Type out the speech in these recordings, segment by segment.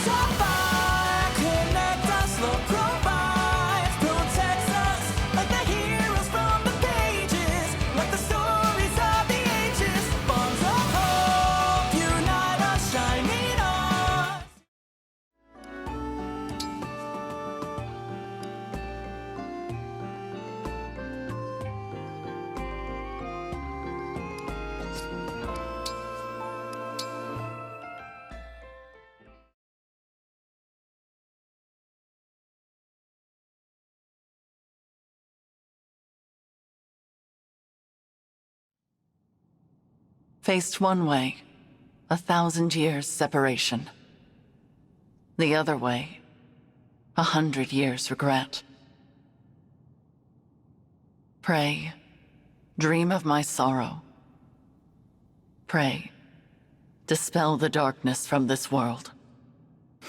Afar, connect us, love provides, protects us like the heroes from the pages, like the stories of the ages. Bonds of hope unite us, shining on. Faced one way, 1,000 years separation. The other way, 100 years regret. Pray, dream of my sorrow. Pray, dispel the darkness from this world.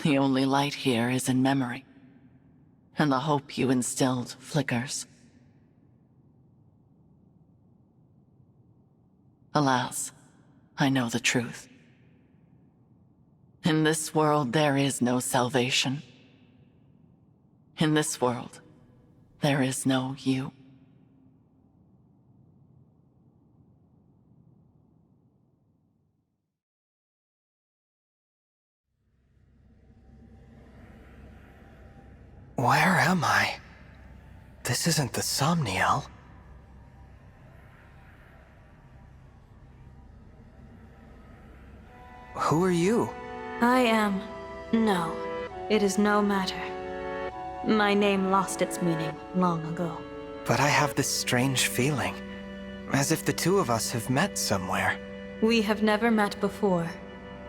The only light here is in memory, and the hope you instilled flickers. Alas, I know the truth. In this world, there is no salvation. In this world, there is no you. Where am I? This isn't the Somniel. Who are you? I am... No, it is no matter. My name lost its meaning long ago. But I have this strange feeling, as if the two of us have met somewhere. We have never met before.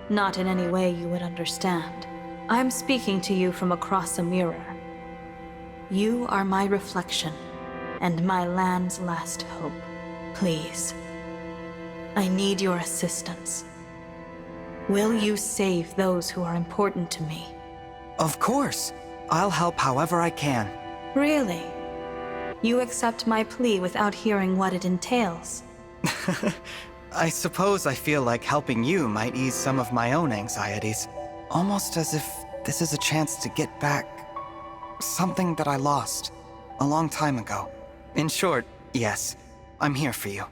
Not in any way you would understand. I'm speaking to you from across a mirror. You are my reflection, and my land's last hope. Please, I need your assistance. Will you save those who are important to me? Of course. I'll help however I can. Really? You accept my plea without hearing what it entails? I suppose I feel like helping you might ease some of my own anxieties. Almost as if this is a chance to get back something that I lost a long time ago. In short, yes, I'm here for you.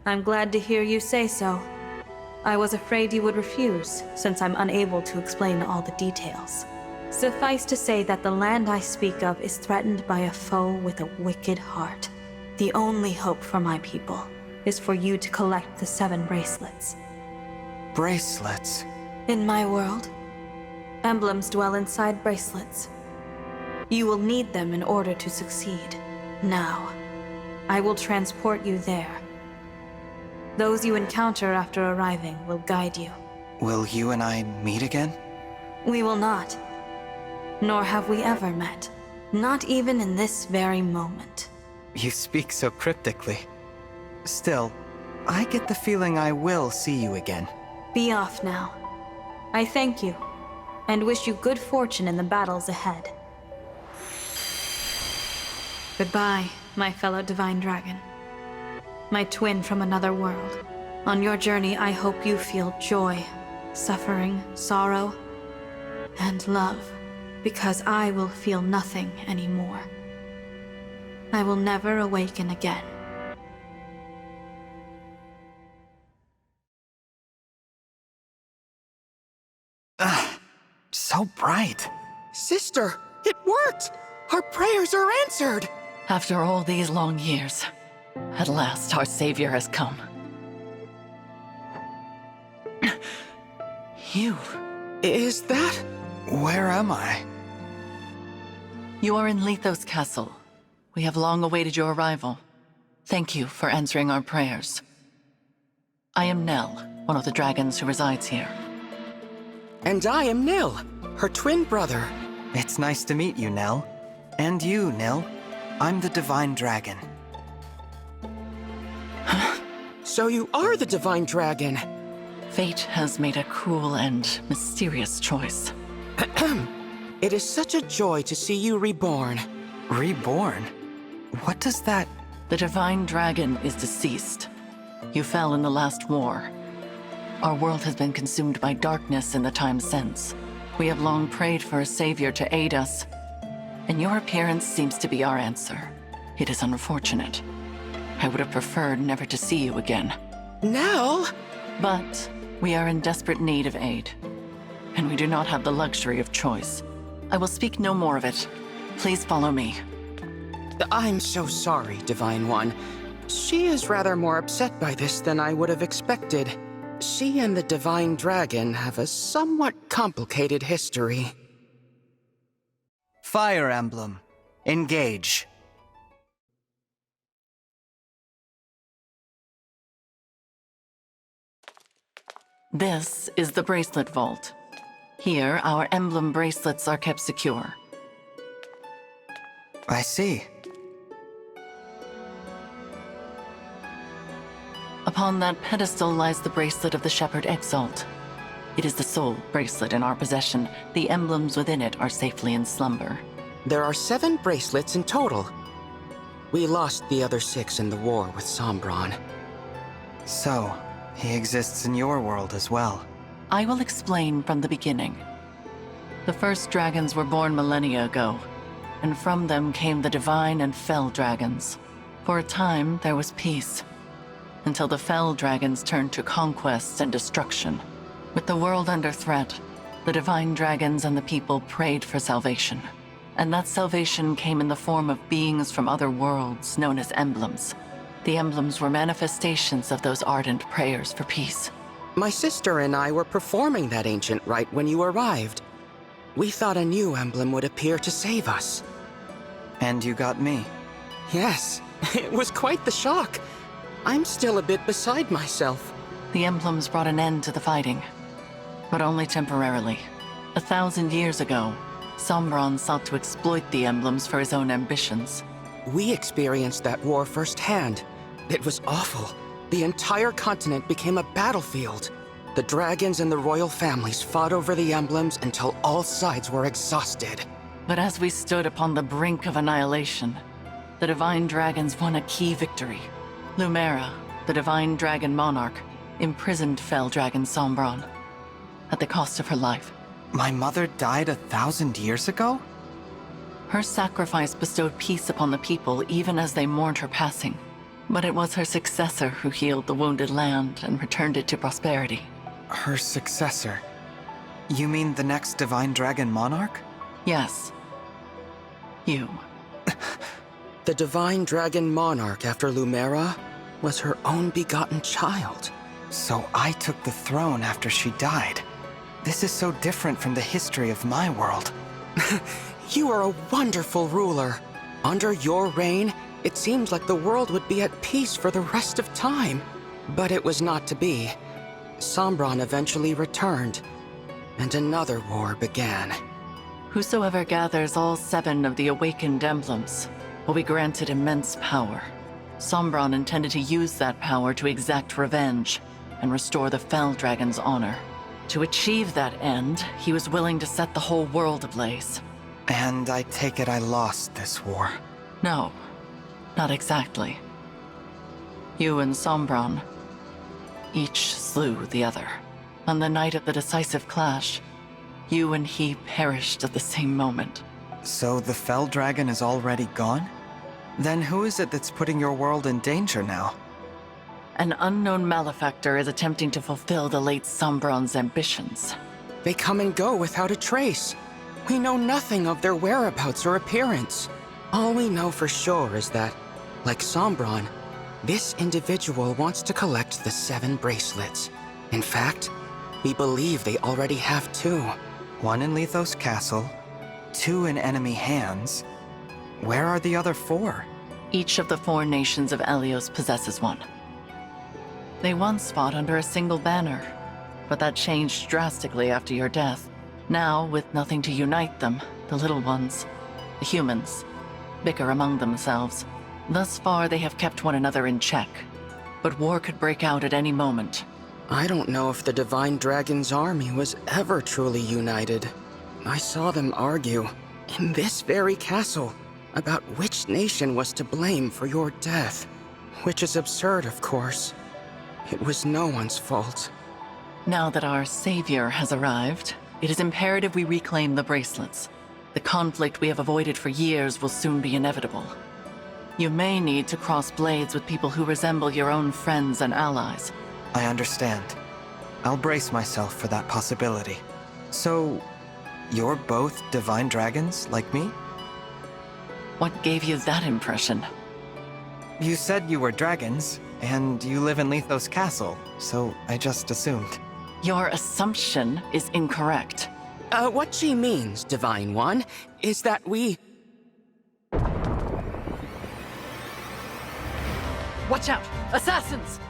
I'm glad to hear you say so. I was afraid you would refuse, since I'm unable to explain all the details. Suffice to say that the land I speak of is threatened by a foe with a wicked heart. The only hope for my people is for you to collect the 7 bracelets. Bracelets? In my world, emblems dwell inside bracelets. You will need them in order to succeed. Now, I will transport you there. Those you encounter after arriving will guide you. Will you and I meet again? We will not. Nor have we ever met. Not even in this very moment. You speak so cryptically. Still, I get the feeling I will see you again. Be off now. I thank you, and wish you good fortune in the battles ahead. Goodbye, my fellow Divine Dragon. My twin from another world. On your journey, I hope you feel joy, suffering, sorrow, and love, because I will feel nothing anymore. I will never awaken again. So bright. Sister, it worked! Our prayers are answered! After all these long years, at last our savior has come. You. Is that? Where am I? You are in Lethos Castle. We have long awaited your arrival. Thank you for answering our prayers. I am Nell, one of the dragons who resides here. And I am Nil, her twin brother. It's nice to meet you, Nell. And you, Nil. I'm the Divine Dragon. So you are the Divine Dragon. Fate has made a cruel and mysterious choice. It is such a joy to see you reborn. Reborn? What does that... The Divine Dragon is deceased. You fell in the last war. Our world has been consumed by darkness in the time since. We have long prayed for a savior to aid us, and your appearance seems to be our answer. It is unfortunate. I would have preferred never to see you again. Nell? But we are in desperate need of aid, and we do not have the luxury of choice. I will speak no more of it. Please follow me. I'm so sorry, Divine One. She is rather more upset by this than I would have expected. She and the Divine Dragon have a somewhat complicated history. Fire Emblem. Engage. This is the Bracelet Vault. Here, our Emblem bracelets are kept secure. I see. Upon that pedestal lies the Bracelet of the Shepherd Exalt. It is the sole bracelet in our possession. The emblems within it are safely in slumber. There are 7 bracelets in total. We lost the other 6 in the war with Sombron. So, he exists in your world as well. I will explain from the beginning. The first dragons were born millennia ago, and from them came the divine and fell dragons. For a time, there was peace, until the fell dragons turned to conquest and destruction. With the world under threat, the divine dragons and the people prayed for salvation. And that salvation came in the form of beings from other worlds known as emblems. The emblems were manifestations of those ardent prayers for peace. My sister and I were performing that ancient rite when you arrived. We thought a new emblem would appear to save us. And you got me. Yes, it was quite the shock. I'm still a bit beside myself. The emblems brought an end to the fighting, but only temporarily. 1,000 years ago, Sombron sought to exploit the emblems for his own ambitions. We experienced that war firsthand. It was awful. The entire continent became a battlefield. The dragons and the royal families fought over the emblems until all sides were exhausted. But as we stood upon the brink of annihilation, the divine dragons won a key victory. Lumera, the divine dragon monarch, imprisoned fell dragon Sombron at the cost of her life. My mother died 1,000 years ago? Her sacrifice bestowed peace upon the people even as they mourned her passing. But it was her successor who healed the wounded land and returned it to prosperity. Her successor? You mean the next divine dragon monarch? Yes. You. The divine dragon monarch after Lumera was her own begotten child. So I took the throne after she died. This is so different from the history of my world. You are a wonderful ruler. Under your reign, it seems like the world would be at peace for the rest of time. But it was not to be. Sombron eventually returned, and another war began. Whosoever gathers all 7 of the awakened emblems will be granted immense power. Sombron intended to use that power to exact revenge and restore the Fell Dragon's honor. To achieve that end, he was willing to set the whole world ablaze. And I take it I lost this war. No, not exactly. You and Sombron each slew the other. On the night of the decisive clash, you and he perished at the same moment. So the Fell Dragon is already gone? Then who is it that's putting your world in danger now? An unknown malefactor is attempting to fulfill the late Sombron's ambitions. They come and go without a trace. We know nothing of their whereabouts or appearance. All we know for sure is that, like Sombron, this individual wants to collect the 7 bracelets. In fact, we believe they already have 2. 1 in Lethos Castle, 2 in enemy hands. Where are the other 4? Each of the 4 nations of Elios possesses one. They once fought under a single banner, but that changed drastically after your death. Now, with nothing to unite them, the little ones, the humans, bicker among themselves. Thus far, they have kept one another in check, but war could break out at any moment. I don't know if the Divine Dragon's army was ever truly united. I saw them argue, in this very castle, about which nation was to blame for your death. Which is absurd, of course. It was no one's fault. Now that our savior has arrived, It is imperative we reclaim the bracelets. The conflict we have avoided for years will soon be inevitable. You may need to cross blades with people who resemble your own friends and allies. I understand. I'll brace myself for that possibility. So, you're both divine dragons, like me? What gave you that impression? You said you were dragons, and you live in Lethos Castle, so I just assumed. Your assumption is incorrect. What she means, Divine One, is that we... Watch out! Assassins!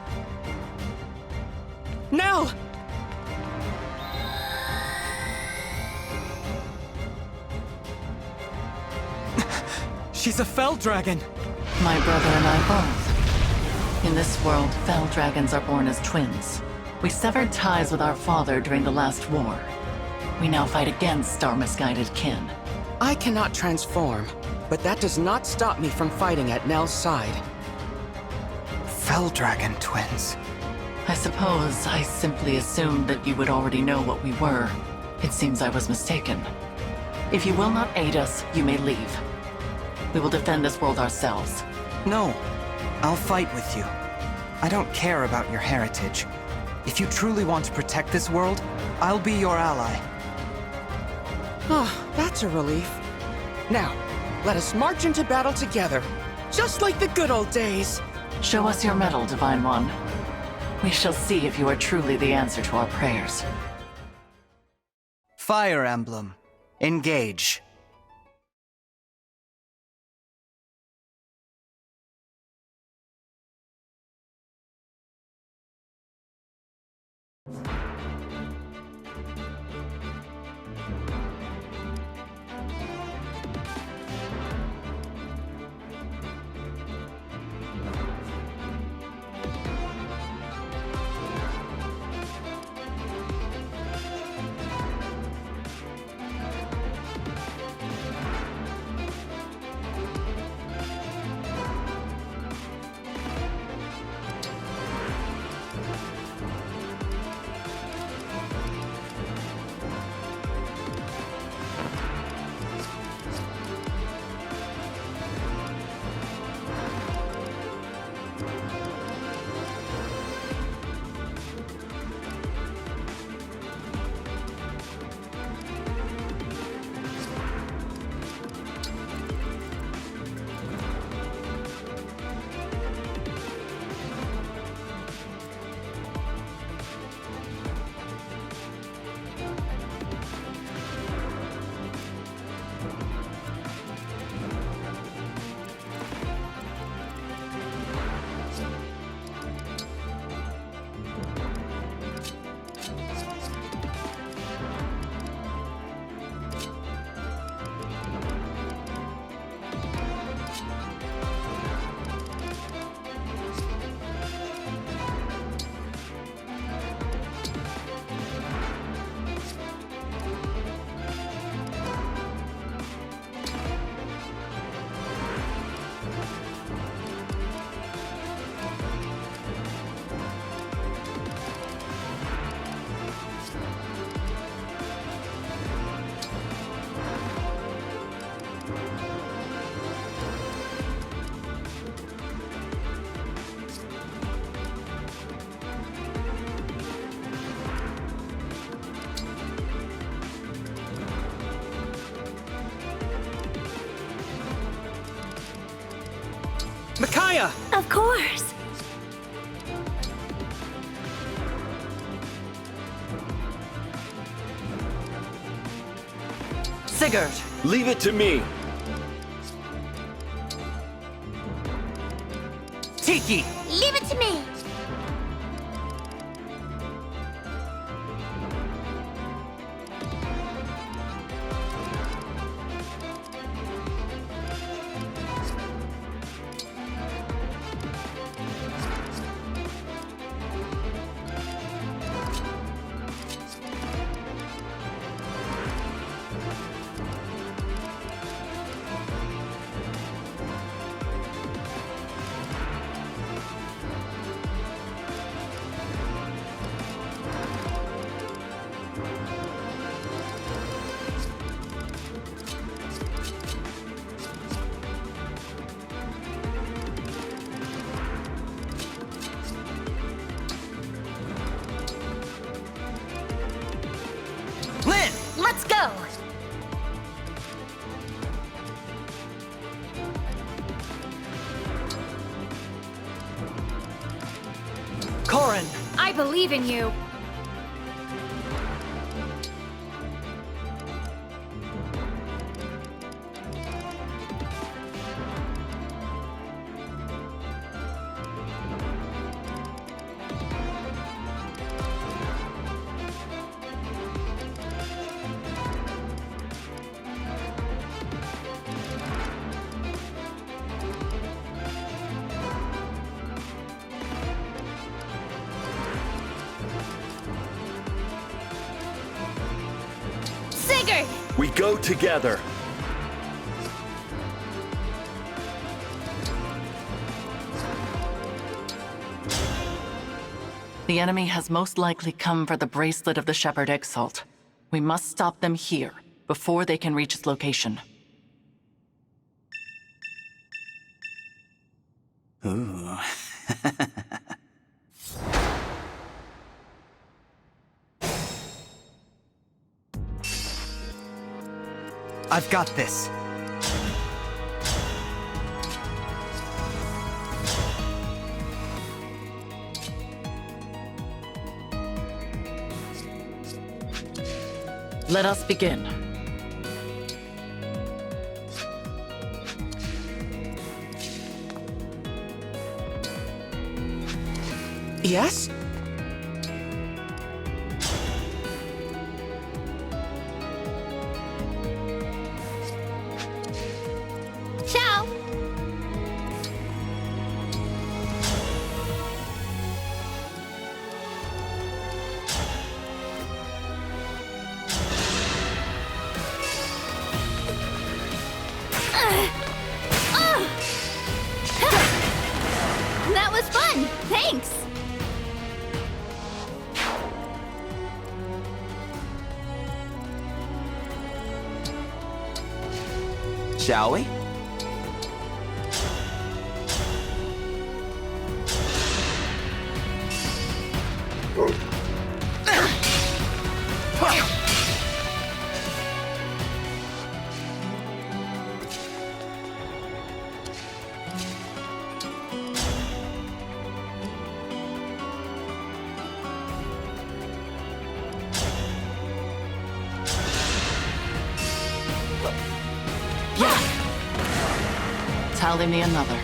Nell! She's a fell dragon! My brother and I both. In this world, fell dragons are born as twins. We severed ties with our father during the last war. We now fight against our misguided kin. I cannot transform, but that does not stop me from fighting at Nell's side. Fell dragon twins. I suppose I simply assumed that you would already know what we were. It seems I was mistaken. If you will not aid us, you may leave. We will defend this world ourselves. No, I'll fight with you. I don't care about your heritage. If you truly want to protect this world, I'll be your ally. Oh, that's a relief. Now, let us march into battle together, just like the good old days. Show us your medal, Divine One. We shall see if you are truly the answer to our prayers. Fire Emblem. Engage. Micaiah! Of course. Sigurd! Leave it to me. Tiki! Leave it to me. Let's go! Corin! I believe in you! Sigurd! We go together. The enemy has most likely come for the Bracelet of the Shepherd Exalt. We must stop them here, before they can reach its location. Ooh. I've got this. Let us begin. Yes? Ciao! That was fun! Thanks! Shall we? Tally me another.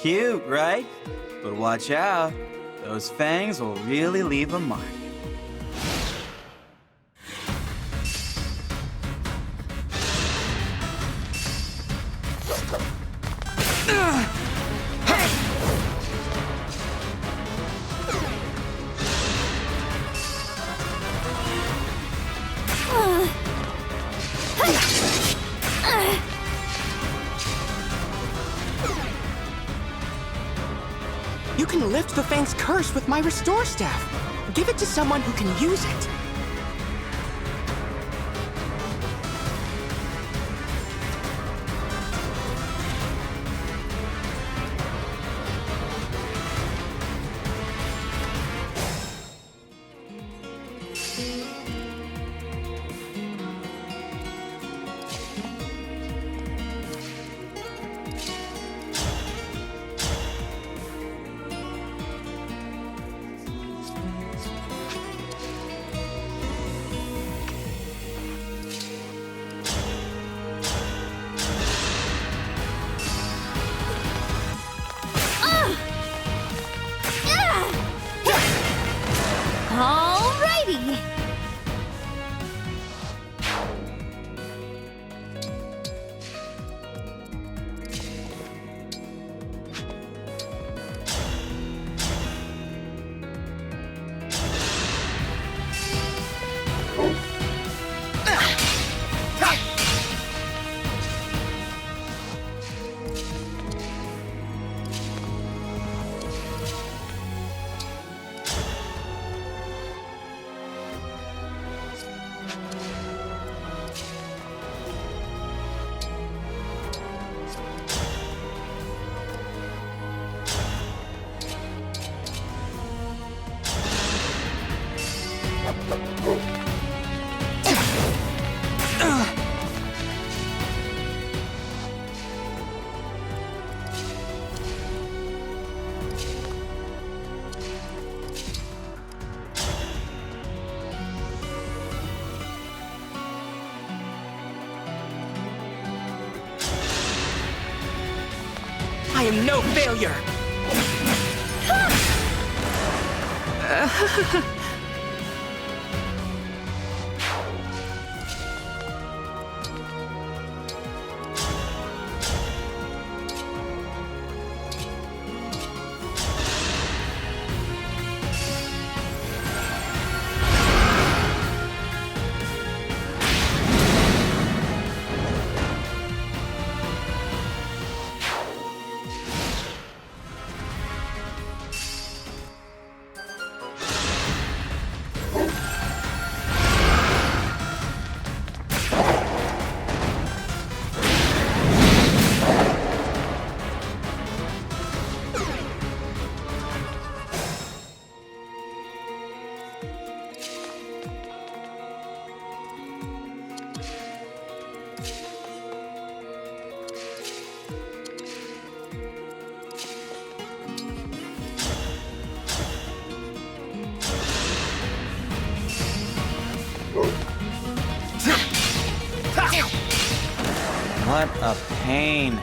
Cute, right? But watch out. Those fangs will really leave a mark. You can lift the Fang's curse with my Restore Staff. Give it to someone who can use it. I am no failure! What a pain.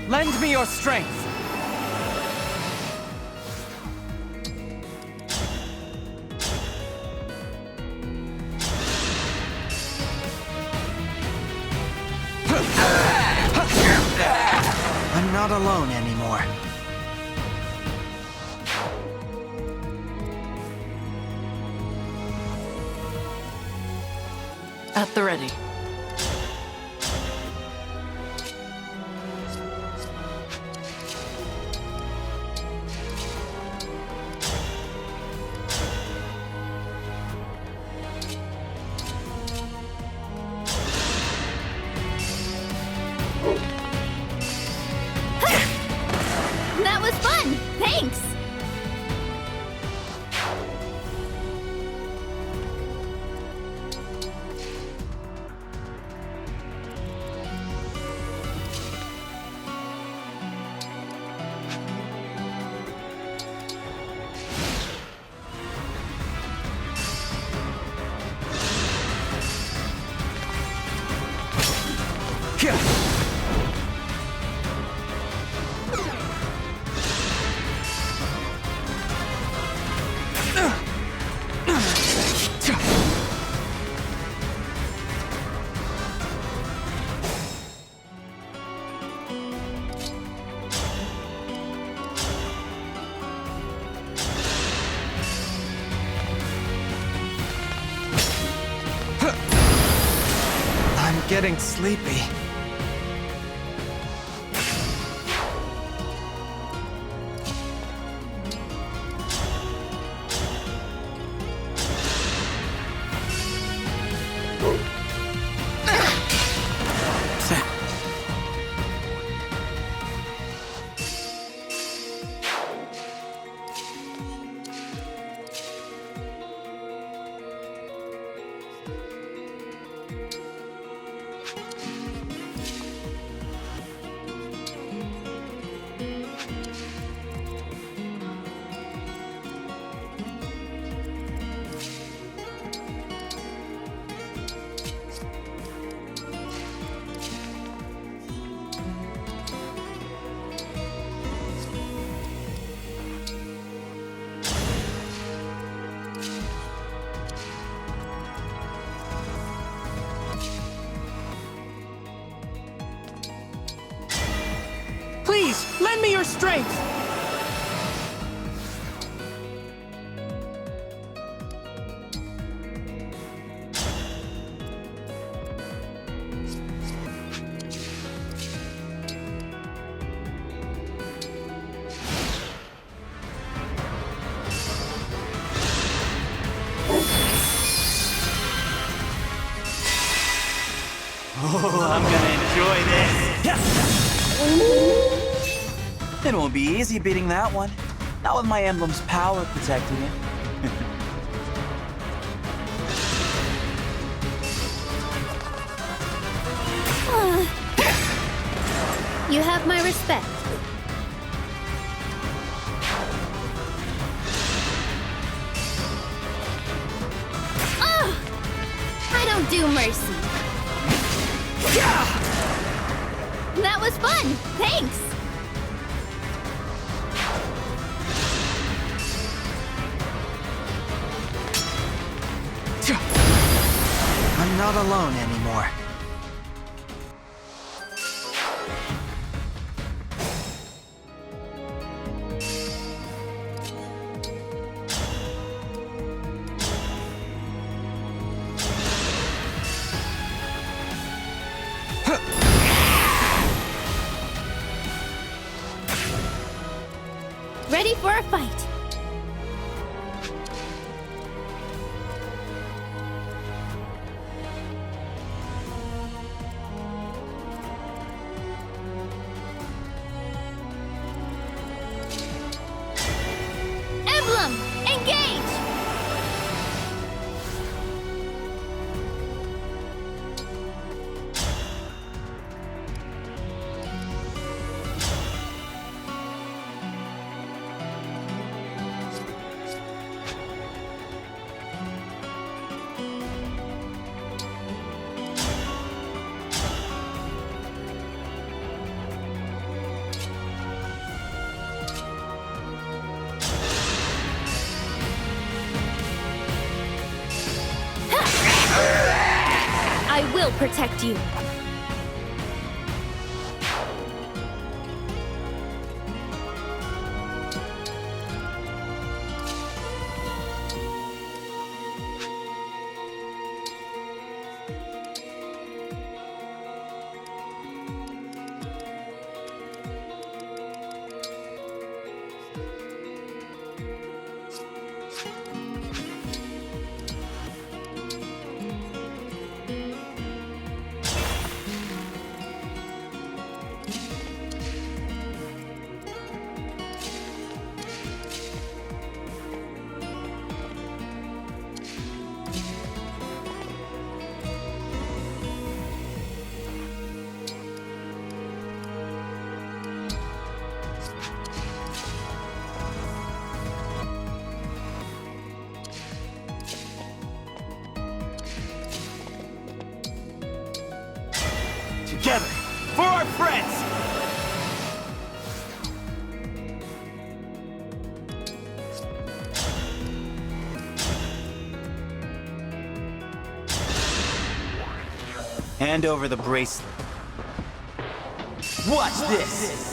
Lend me your strength! I'm not alone anymore. At the ready. That was fun! Thanks! I'm getting sleepy. Please, lend me your strength! Oh, I'm gonna enjoy this. It won't be easy beating that one. Not with my emblem's power protecting it. You have my respect. Oh! I don't do mercy. That was fun! Thanks! I'm not alone anymore. Ready for a fight. Emblem, engage! I will protect you. Together, for our friends! Hand over the bracelet. Watch this!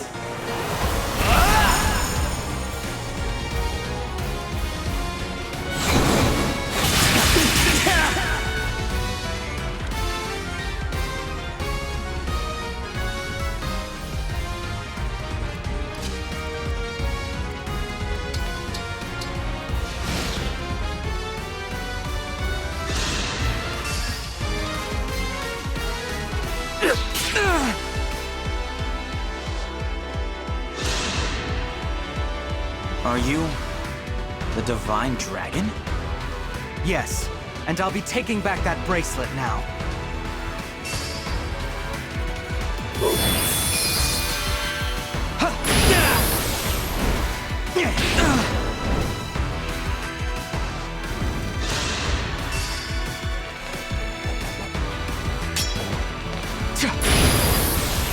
Are you the Divine Dragon? Yes, and I'll be taking back that bracelet now.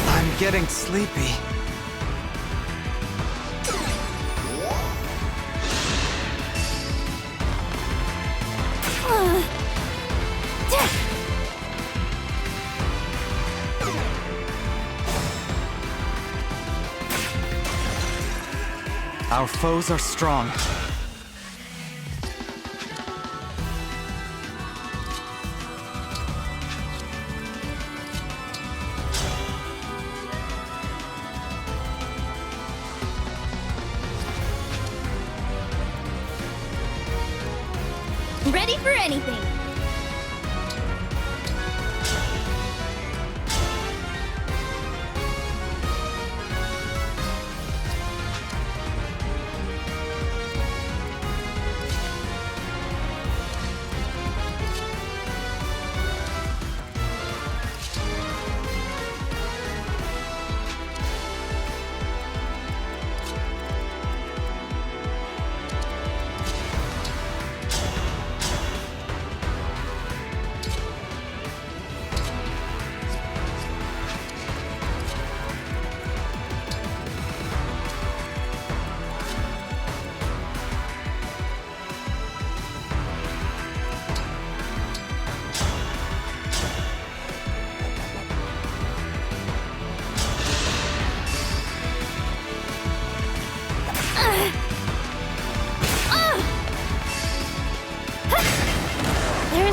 I'm getting sleepy. Our foes are strong. Ready for anything.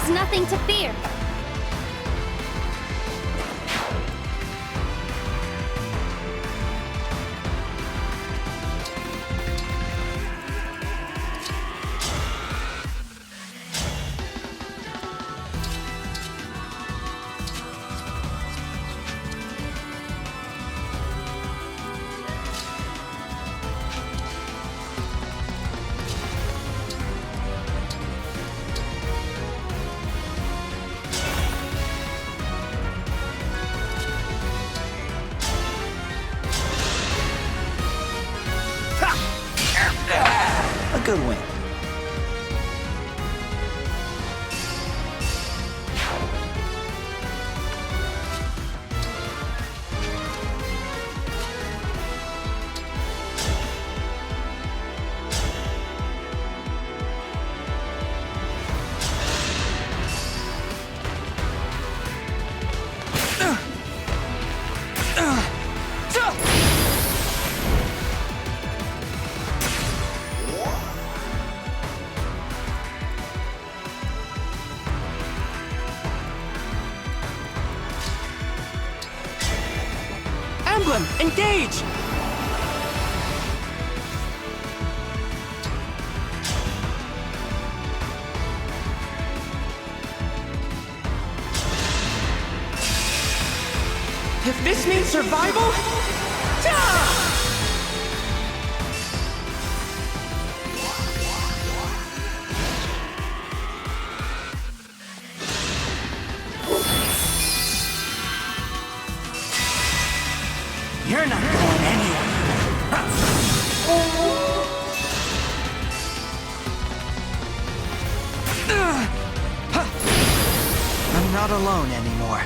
is nothing to fear. A good win. Emblem, engage! If this means survival, You're not going anywhere. I'm not alone anymore.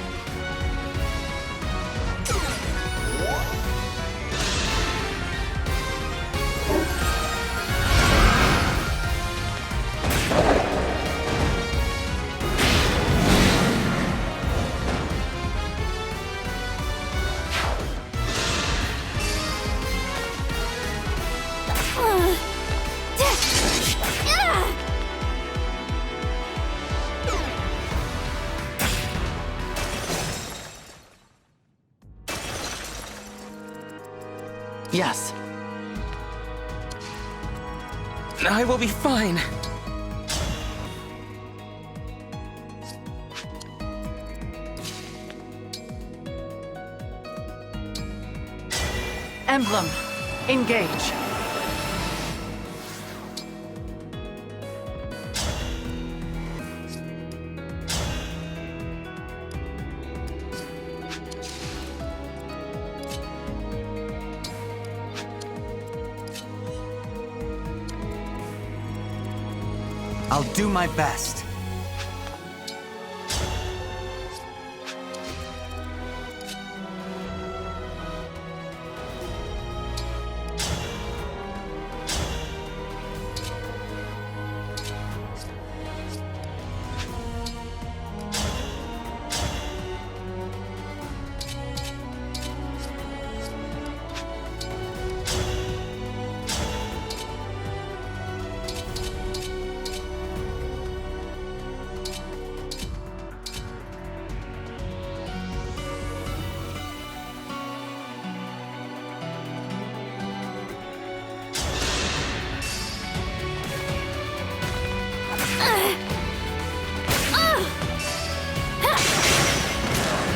Yes. I will be fine. Emblem, engage. I'll do my best.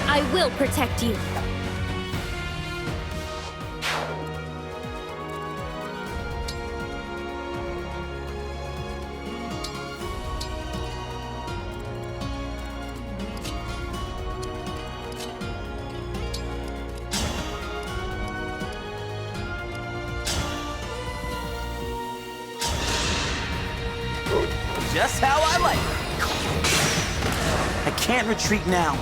I will protect you. Just how I like it. I can't retreat now.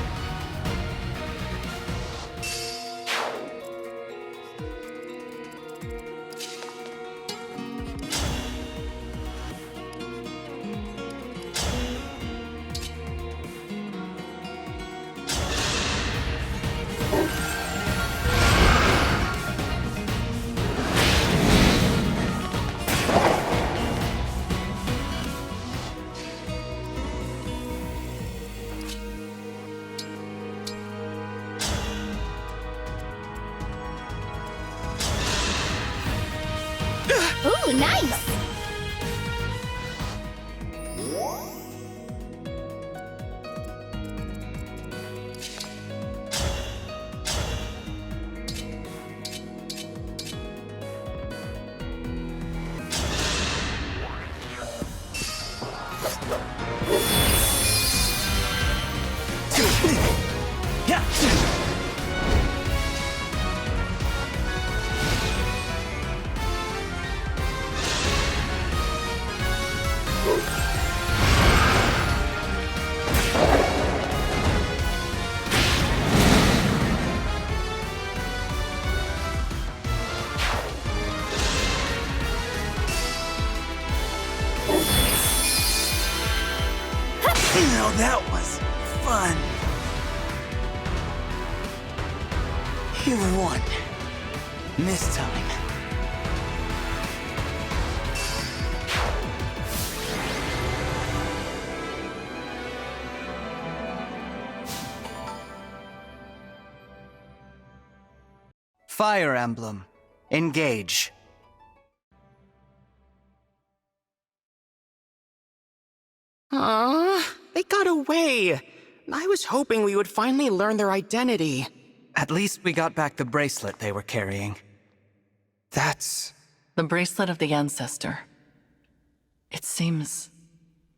Ooh, nice! Now that was fun. You won. This time. Fire Emblem. Engage. They got away. I was hoping we would finally learn their identity. At least we got back the bracelet they were carrying. That's... The bracelet of the ancestor. It seems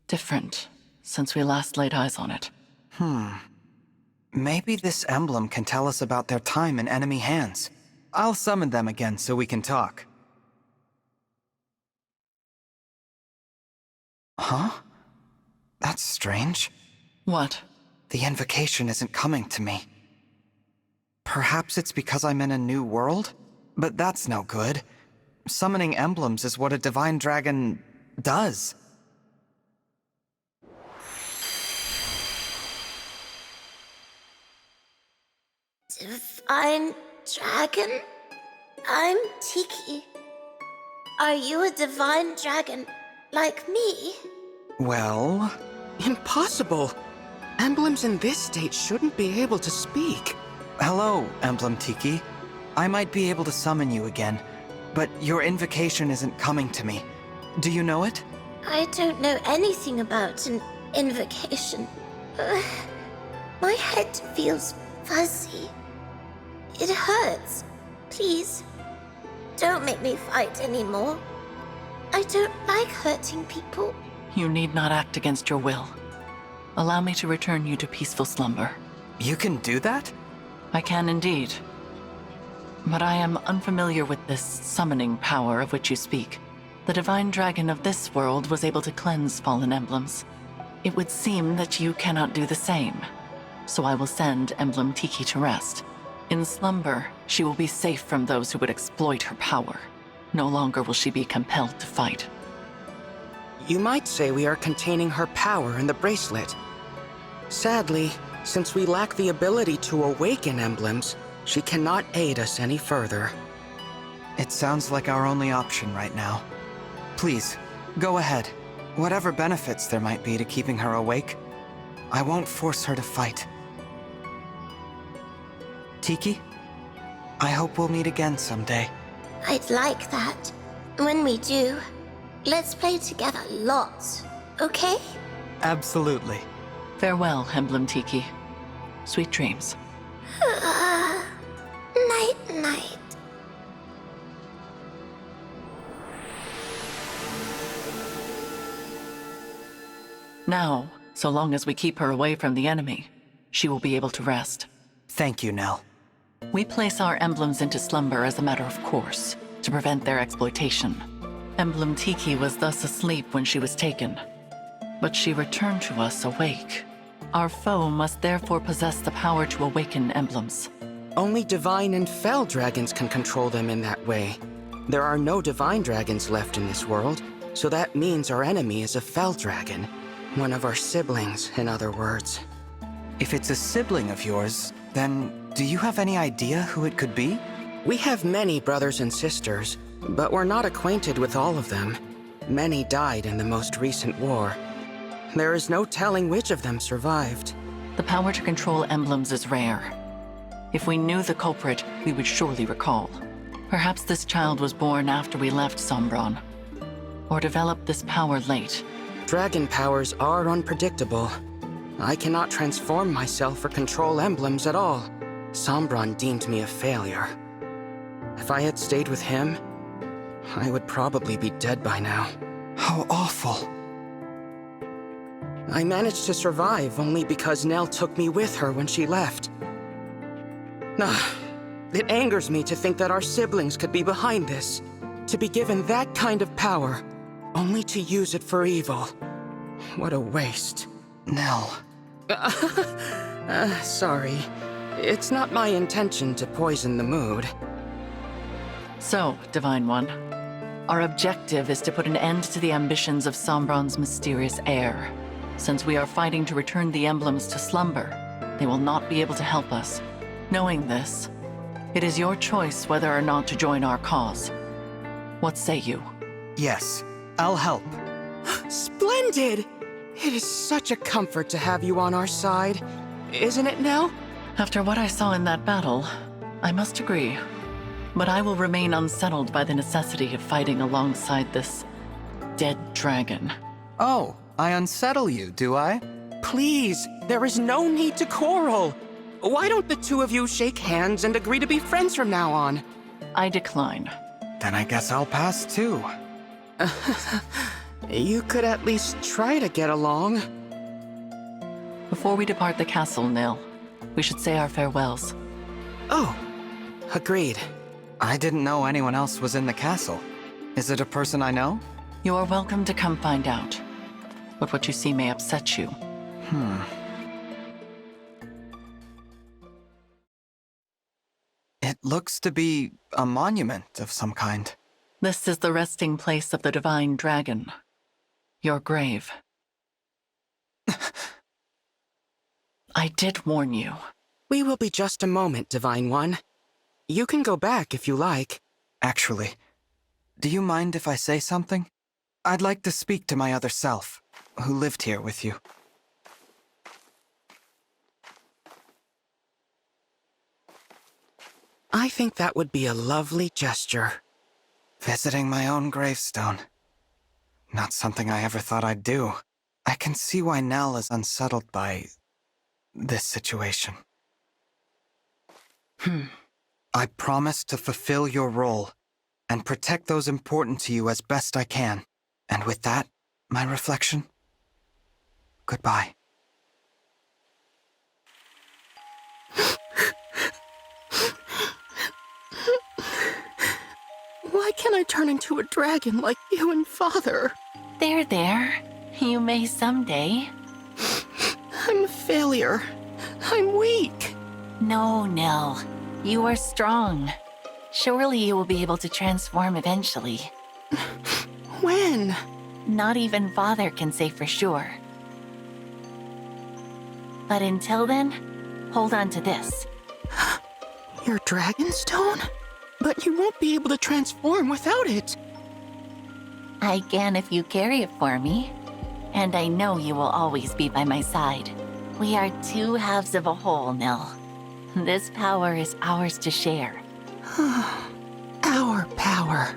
different since we last laid eyes on it. Maybe this emblem can tell us about their time in enemy hands. I'll summon them again so we can talk. Huh? That's strange. What? The invocation isn't coming to me. Perhaps it's because I'm in a new world? But that's no good. Summoning emblems is what a divine dragon does. Divine dragon? I'm Tiki. Are you a divine dragon like me? Well... Impossible! Emblems in this state shouldn't be able to speak. Hello, Emblem Tiki. I might be able to summon you again, but your invocation isn't coming to me. Do you know it? I don't know anything about an invocation. My head feels fuzzy. It hurts. Please, don't make me fight anymore. I don't like hurting people. You need not act against your will. Allow me to return you to peaceful slumber. You can do that? I can indeed. But I am unfamiliar with this summoning power of which you speak. The divine dragon of this world was able to cleanse fallen emblems. It would seem that you cannot do the same. So I will send Emblem Tiki to rest. In slumber, she will be safe from those who would exploit her power. No longer will she be compelled to fight. You might say we are containing her power in the bracelet. Sadly, since we lack the ability to awaken emblems, she cannot aid us any further. It sounds like our only option right now. Please, go ahead. Whatever benefits there might be to keeping her awake, I won't force her to fight. Tiki, I hope we'll meet again someday. I'd like that. When we do, let's play together lots, okay? Absolutely. Farewell, Emblem Tiki. Sweet dreams. Night-night. Now, so long as we keep her away from the enemy, she will be able to rest. Thank you, Nell. We place our emblems into slumber as a matter of course, to prevent their exploitation. Emblem Tiki was thus asleep when she was taken, but she returned to us awake. Our foe must therefore possess the power to awaken emblems. Only divine and fell dragons can control them in that way. There are no divine dragons left in this world, so that means our enemy is a fell dragon. One of our siblings, in other words. If it's a sibling of yours, then do you have any idea who it could be? We have many brothers and sisters, but we're not acquainted with all of them. Many died in the most recent war. There is no telling which of them survived. The power to control emblems is rare. If we knew the culprit, we would surely recall. Perhaps this child was born after we left Sombron. or developed this power late. Dragon powers are unpredictable. I cannot transform myself or control emblems at all. Sombron deemed me a failure. If I had stayed with him, I would probably be dead by now. How awful. I managed to survive only because Nell took me with her when she left. It angers me to think that our siblings could be behind this. To be given that kind of power, only to use it for evil. What a waste. Nell. Sorry. It's not my intention to poison the mood. So, Divine One, our objective is to put an end to the ambitions of Sombron's mysterious heir. Since we are fighting to return the emblems to slumber, they will not be able to help us. Knowing this, it is your choice whether or not to join our cause. What say you? Yes, I'll help. Splendid! It is such a comfort to have you on our side. Isn't it, Nell? After what I saw in that battle, I must agree. But I will remain unsettled by the necessity of fighting alongside this dead dragon. Oh, I unsettle you, do I? Please, there is no need to quarrel. Why don't the two of you shake hands and agree to be friends from now on? I decline. Then I guess I'll pass too. You could at least try to get along. Before we depart the castle, Nil, we should say our farewells. Oh, agreed. I didn't know anyone else was in the castle. Is it a person I know? You are welcome to come find out. But what you see may upset you. It looks to be a monument of some kind. This is the resting place of the Divine Dragon. Your grave. I did warn you. We will be just a moment, Divine One. You can go back if you like. Actually, do you mind if I say something? I'd like to speak to my other self, who lived here with you. I think that would be a lovely gesture. Visiting my own gravestone. Not something I ever thought I'd do. I can see why Nell is unsettled by this situation. I promise to fulfill your role and protect those important to you as best I can. And with that, my reflection, goodbye. Why can't I turn into a dragon like you and Father? There. You may someday. I'm a failure. I'm weak. No, Nell. You are strong. Surely you will be able to transform eventually. When? Not even Father can say for sure. But until then, hold on to this. Your Dragonstone? But you won't be able to transform without it. I can if you carry it for me. And I know you will always be by my side. We are two halves of a whole, Nell. This power is ours to share. Our power.